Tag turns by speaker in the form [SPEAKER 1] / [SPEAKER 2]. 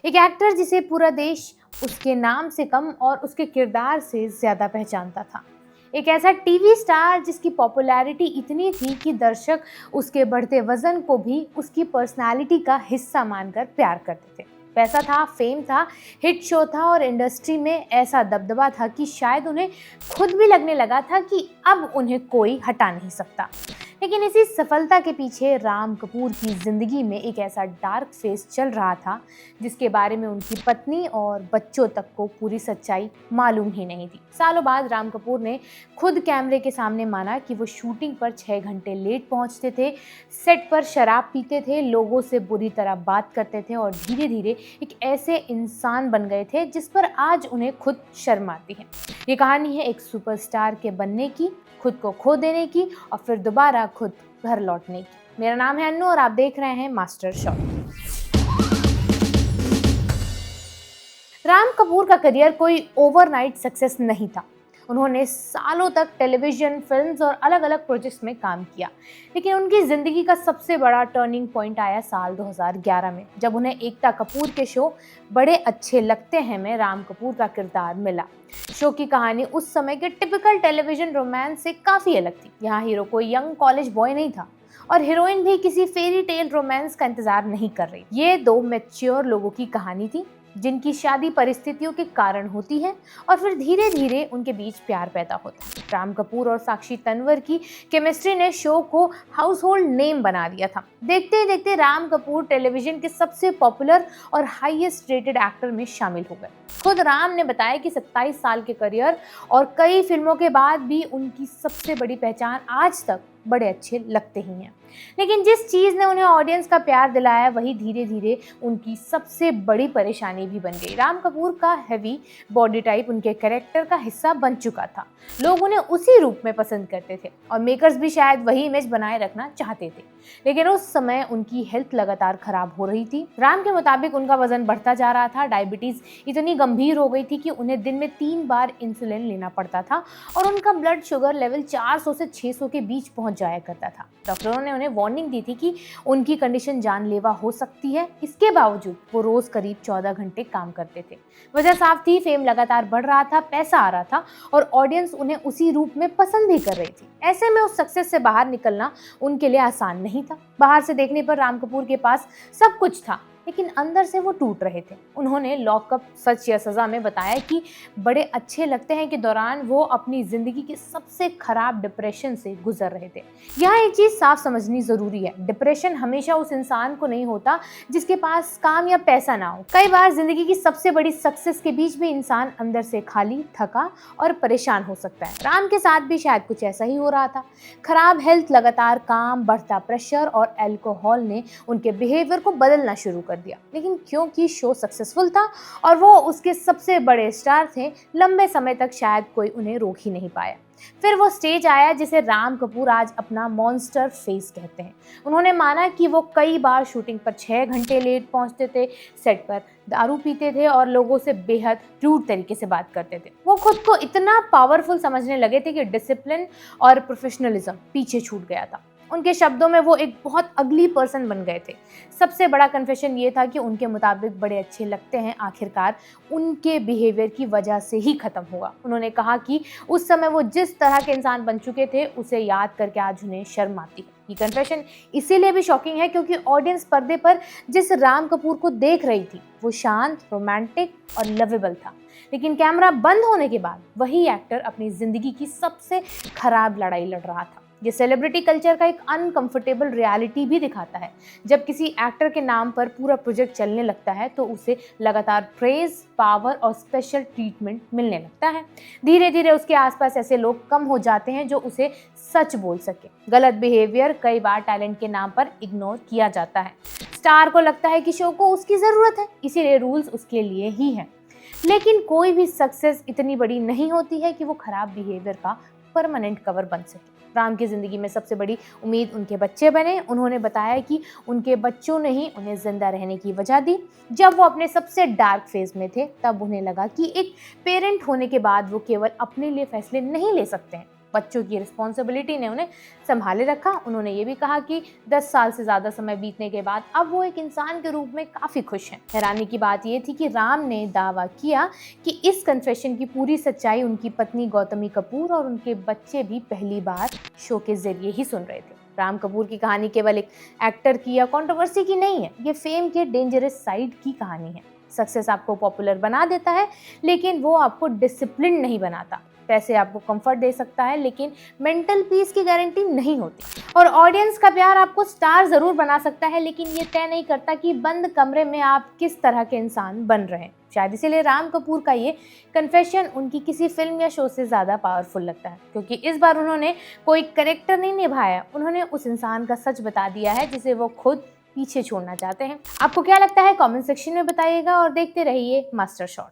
[SPEAKER 1] एक एक्टर जिसे पूरा देश उसके नाम से कम और उसके किरदार से ज़्यादा पहचानता था। एक ऐसा टीवी स्टार जिसकी पॉपुलैरिटी इतनी थी कि दर्शक उसके बढ़ते वजन को भी उसकी पर्सनालिटी का हिस्सा मानकर प्यार करते थे। पैसा था, फेम था, हिट शो था और इंडस्ट्री में ऐसा दबदबा था कि शायद उन्हें खुद भी लगने लगा था कि अब उन्हें कोई हटा नहीं सकता। लेकिन इसी सफलता के पीछे राम कपूर की जिंदगी में एक ऐसा डार्क फेस चल रहा था जिसके बारे में उनकी पत्नी और बच्चों तक को पूरी सच्चाई मालूम ही नहीं थी। सालों बाद राम कपूर ने खुद कैमरे के सामने माना कि वो शूटिंग पर 6 घंटे लेट पहुंचते थे, सेट पर शराब पीते थे, लोगों से बुरी तरह बात करते थे और धीरे धीरे एक ऐसे इंसान बन गए थे जिस पर आज उन्हें खुद शर्म आती है। ये कहानी है एक सुपरस्टार के बनने की, खुद को खो देने की और फिर दोबारा खुद घर लौटने की। मेरा नाम है अन्नू और आप देख रहे हैं मास्टर शॉट। राम कपूर का करियर कोई ओवरनाइट सक्सेस नहीं था। उन्होंने सालों तक टेलीविजन, फिल्म्स और अलग अलग प्रोजेक्ट्स में काम किया। लेकिन उनकी ज़िंदगी का सबसे बड़ा टर्निंग पॉइंट आया साल 2011 में, जब उन्हें एकता कपूर के शो बड़े अच्छे लगते हैं में राम कपूर का किरदार मिला। शो की कहानी उस समय के टिपिकल टेलीविजन रोमांस से काफ़ी अलग थी। यहाँ हीरो कोई यंग कॉलेज बॉय नहीं था और हीरोइन भी किसी फेरी टेल रोमांस का इंतजार नहीं कर रही। ये दो मैच्योर लोगों की कहानी थी जिनकी शादी परिस्थितियों के कारण होती है और फिर धीरे धीरे उनके बीच प्यार पैदा होता है। राम कपूर और साक्षी तन्वर की केमिस्ट्री ने शो को हाउस होल्ड नेम बना दिया था। देखते ही देखते राम कपूर टेलीविजन के सबसे पॉपुलर और हाईएस्ट रेटेड एक्टर में शामिल हो गए। खुद राम ने बताया कि 27 साल के करियर और कई फिल्मों के बाद भी उनकी सबसे बड़ी पहचान आज तक बड़े अच्छे लगते ही हैं। लेकिन जिस चीज़ ने उन्हें ऑडियंस का प्यार दिलाया वही धीरे धीरे उनकी सबसे बड़ी परेशानी भी बन गई। राम कपूर का हैवी बॉडी टाइप उनके कैरेक्टर का हिस्सा बन चुका था। लोग उन्हें उसी रूप में पसंद करते थे और मेकर्स भी शायद वही इमेज बनाए रखना चाहते थे। लेकिन उस समय उनकी हेल्थ लगातार खराब हो रही थी। राम के मुताबिक उनका वजन बढ़ता जा रहा था, डायबिटीज़ इतनी गंभीर हो गई थी कि उन्हें दिन में 3 बार इंसुलिन लेना पड़ता था और उनका ब्लड शुगर लेवल 400 से 600 के बीच पहुंच जाया करता था। डॉक्टरों ने उन्हें वार्निंग दी थी कि उनकी कंडीशन जानलेवा हो सकती है। इसके बावजूद वो रोज करीब 14 घंटे काम करते थे। वजह साफ थी, फेम लगातार बढ़ रहा था, पैसा आ रहा था और ऑडियंस उन्हें उसी रूप में पसंद ही कर रही थी। ऐसे में उस सक्सेस से बाहर निकलना उनके लिए आसान नहीं था। बाहर से देखने पर राम कपूर के पास सब कुछ था लेकिन अंदर से वो टूट रहे थे। उन्होंने लॉकअप सच या सज़ा में बताया कि बड़े अच्छे लगते हैं के दौरान वो अपनी ज़िंदगी के सबसे खराब डिप्रेशन से गुजर रहे थे। यहाँ एक चीज़ साफ समझनी ज़रूरी है, डिप्रेशन हमेशा उस इंसान को नहीं होता जिसके पास काम या पैसा ना हो। कई बार ज़िंदगी की सबसे बड़ी सक्सेस के बीच भी इंसान अंदर से खाली, थका और परेशान हो सकता है। राम के साथ भी शायद कुछ ऐसा ही हो रहा था। खराब हेल्थ, लगातार काम, बढ़ता प्रेशर और अल्कोहल ने उनके बिहेवियर को बदलना शुरू कर दिया। लेकिन क्योंकि शो सक्सेसफुल था और वो उसके सबसे बड़े स्टार थे, लंबे समय तक शायद कोई उन्हें रोक ही नहीं पाया। फिर वो स्टेज आया जिसे राम कपूर आज अपना मॉन्स्टर फेस कहते हैं। उन्होंने माना कि वो कई बार शूटिंग पर 6 घंटे लेट पहुंचते थे, सेट पर दारू पीते थे और लोगों से बेहद रूड तरीके से बात करते थे। वो खुद को इतना पावरफुल समझने लगे थे कि डिसिप्लिन और प्रोफेशनलिज्म पीछे छूट गया था। उनके शब्दों में वो एक बहुत अगली पर्सन बन गए थे। सबसे बड़ा कन्फेशन ये था कि उनके मुताबिक बड़े अच्छे लगते हैं आखिरकार उनके बिहेवियर की वजह से ही खत्म हुआ। उन्होंने कहा कि उस समय वो जिस तरह के इंसान बन चुके थे उसे याद करके आज उन्हें शर्म आती है। ये कन्फेशन इसीलिए भी शॉकिंग है क्योंकि ऑडियंस पर्दे पर जिस राम कपूर को देख रही थी वो शांत, रोमांटिक और लवेबल था। लेकिन कैमरा बंद होने के बाद वही एक्टर अपनी जिंदगी की सबसे खराब लड़ाई लड़ रहा था। ये सेलिब्रिटी कल्चर का एक अनकंफर्टेबल रियलिटी भी दिखाता है। जब किसी एक्टर के नाम पर पूरा प्रोजेक्ट चलने लगता है तो उसे लगातार प्रेज, पावर और स्पेशल ट्रीटमेंट मिलने लगता है। धीरे धीरे उसके आसपास ऐसे लोग कम हो जाते हैं जो उसे सच बोल सके। गलत बिहेवियर कई बार टैलेंट के नाम पर इग्नोर किया जाता है। स्टार को लगता है कि शो को उसकी ज़रूरत है, इसीलिए रूल्स उसके लिए ही हैं। लेकिन कोई भी सक्सेस इतनी बड़ी नहीं होती है कि वो खराब बिहेवियर का परमानेंट कवर बन सके। राम की ज़िंदगी में सबसे बड़ी उम्मीद उनके बच्चे बने। उन्होंने बताया कि उनके बच्चों ने ही उन्हें ज़िंदा रहने की वजह दी। जब वो अपने सबसे डार्क फेज में थे तब उन्हें लगा कि एक पेरेंट होने के बाद वो केवल अपने लिए फैसले नहीं ले सकते हैं, बच्चों की रिस्पॉन्सिबिलिटी ने उन्हें संभाले रखा। उन्होंने ये भी कहा कि 10 साल से ज़्यादा समय बीतने के बाद अब वो एक इंसान के रूप में काफ़ी खुश हैं। हैरानी की बात ये थी कि राम ने दावा किया कि इस कन्फेशन की पूरी सच्चाई उनकी पत्नी गौतमी कपूर और उनके बच्चे भी पहली बार शो के जरिए ही सुन रहे थे। राम कपूर की कहानी केवल एक एक्टर की या कंट्रोवर्सी की नहीं है, ये फेम के डेंजरस साइड की कहानी है। सक्सेस आपको पॉपुलर बना देता है, लेकिन वो आपको डिसिप्लिन नहीं बनाता। पैसे आपको कंफर्ट दे सकता है, लेकिन मेंटल पीस की गारंटी नहीं होती। और ऑडियंस का प्यार आपको स्टार जरूर बना सकता है, लेकिन ये तय नहीं करता कि बंद कमरे में आप किस तरह के इंसान बन रहे हैं। शायद इसीलिए राम कपूर का ये कन्फेशन उनकी किसी फिल्म या शो से ज़्यादा पावरफुल लगता है, क्योंकि इस बार उन्होंने कोई कैरेक्टर नहीं निभाया, उन्होंने उस इंसान का सच बता दिया है जिसे वो खुद पीछे छोड़ना चाहते हैं। आपको क्या लगता है कमेंट सेक्शन में बताइएगा और देखते रहिए मास्टर शॉट।